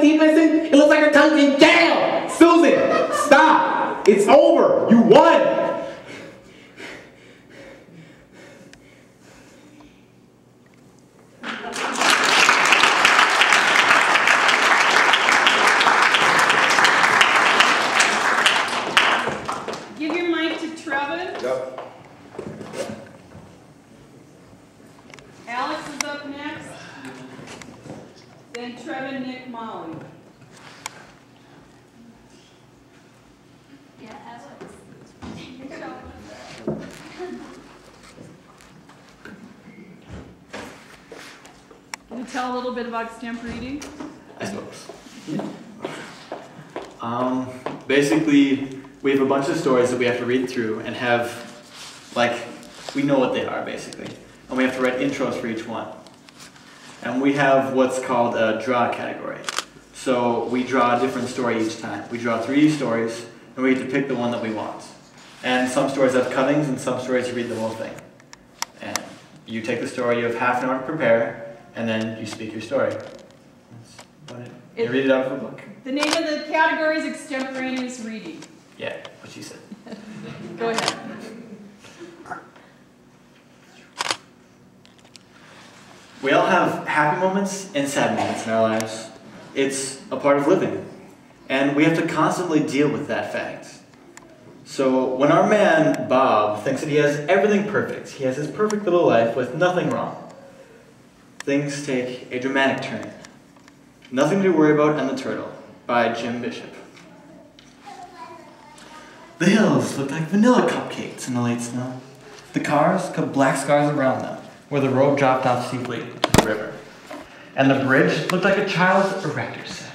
teeth missing? It looks like her tongue's in jail! Susan, stop! It's over! You won! Give your mic to Trevin. Yep. Alex is up next. Then Trevin, Nick, Molly. Yeah, Alex. Can you tell a little bit about stamp reading? I suppose. Basically, we have a bunch of stories that we have to read through and have, like, we know what they are, basically. And we have to write intros for each one. And we have what's called a draw category. So we draw a different story each time. We draw 3 stories, and we get to pick the one that we want. And some stories have cuttings, and some stories you read the whole thing. And you take the story, you have half an hour to prepare, and then you speak your story. That's about it. You read it out of the book. The name of the category is extemporaneous reading. Yeah, what she said. Go ahead. We all have happy moments and sad moments in our lives. It's a part of living. And we have to constantly deal with that fact. So when our man, Bob, thinks that he has everything perfect, he has his perfect little life with nothing wrong, things take a dramatic turn. Nothing to Worry About and the Turtle by Jim Bishop. The hills looked like vanilla cupcakes in the late snow. The cars cut black scars around them, where the road dropped off steeply to the river. And the bridge looked like a child's erector set.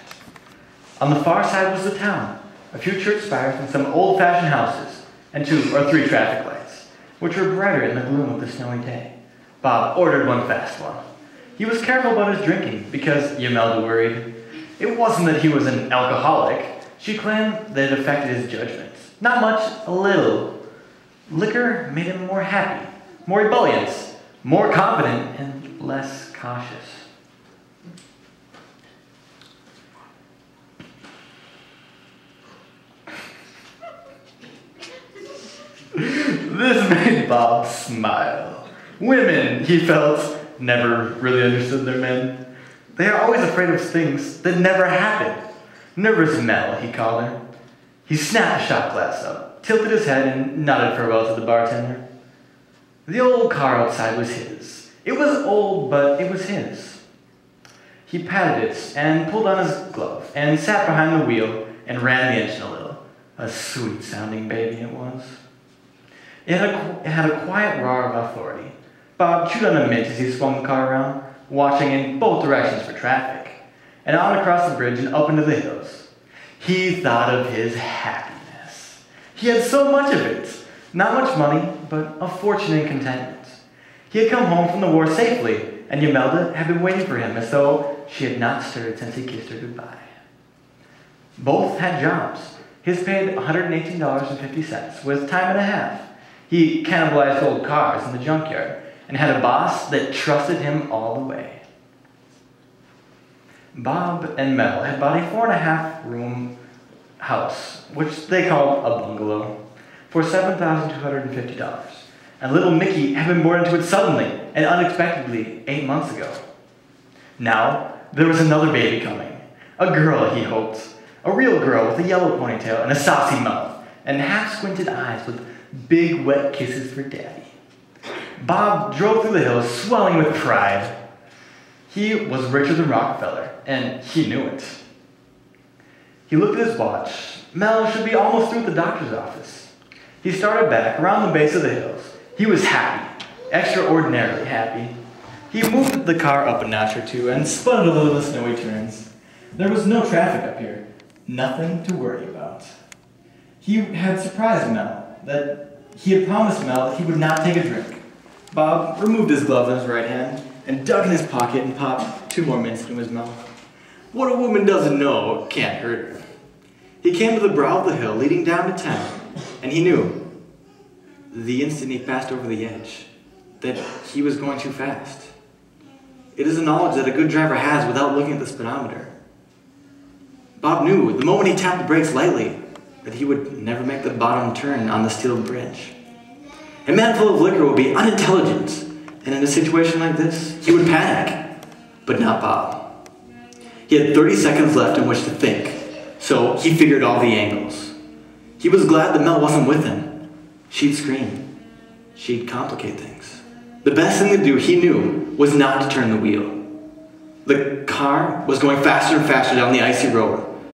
On the far side was the town, a few church spires and some old-fashioned houses, and 2 or 3 traffic lights, which were brighter in the gloom of the snowy day. Bob ordered one fast one. He was careful about his drinking, because Imelda worried. It wasn't that he was an alcoholic. She claimed that it affected his judgment. Not much, a little. Liquor made him more happy, more rebellious, more confident, and less cautious. This made Bob smile. Women, he felt, never really understood their men. They are always afraid of things that never happen. Nervous Mel, he called her. He snapped a shot glass up, tilted his head, and nodded farewell to the bartender. The old car outside was his. It was old, but it was his. He patted it and pulled on his glove and sat behind the wheel and ran the engine a little. A sweet-sounding baby it was. It had a quiet roar of authority. Bob chewed on a mint as he swung the car around, watching in both directions for traffic, and on across the bridge and up into the hills. He thought of his happiness. He had so much of it. Not much money, but a fortune and contentment. He had come home from the war safely, and Imelda had been waiting for him as though she had not stirred since he kissed her goodbye. Both had jobs. His paid $118.50 with time and a half. He cannibalized old cars in the junkyard and had a boss that trusted him all the way. Bob and Mel had bought a 4.5-room house, which they called a bungalow, for $7,250. And little Mickey had been born into it suddenly and unexpectedly 8 months ago. Now, there was another baby coming. A girl, he hoped. A real girl with a yellow ponytail and a saucy mouth, and half-squinted eyes with big, wet kisses for Daddy. Bob drove through the hills, swelling with pride. He was richer than Rockefeller, and he knew it. He looked at his watch. Mel should be almost through at the doctor's office. He started back around the base of the hills. He was happy, extraordinarily happy. He moved the car up a notch or two and spun it a little in the snowy turns. There was no traffic up here, nothing to worry about. He had surprised Mel, that he had promised Mel that he would not take a drink. Bob removed his glove in his right hand and dug in his pocket and popped 2 more mints into his mouth. What a woman doesn't know can't hurt her. He came to the brow of the hill leading down to town, and he knew, the instant he passed over the edge, that he was going too fast. It is a knowledge that a good driver has without looking at the speedometer. Bob knew the moment he tapped the brakes lightly that he would never make the bottom turn on the steel bridge. A man full of liquor would be unintelligent, and in a situation like this, he would panic, but not Bob. He had 30 seconds left in which to think, so he figured all the angles. He was glad that Mel wasn't with him. She'd scream. She'd complicate things. The best thing to do, he knew, was not to turn the wheel. The car was going faster and faster down the icy road.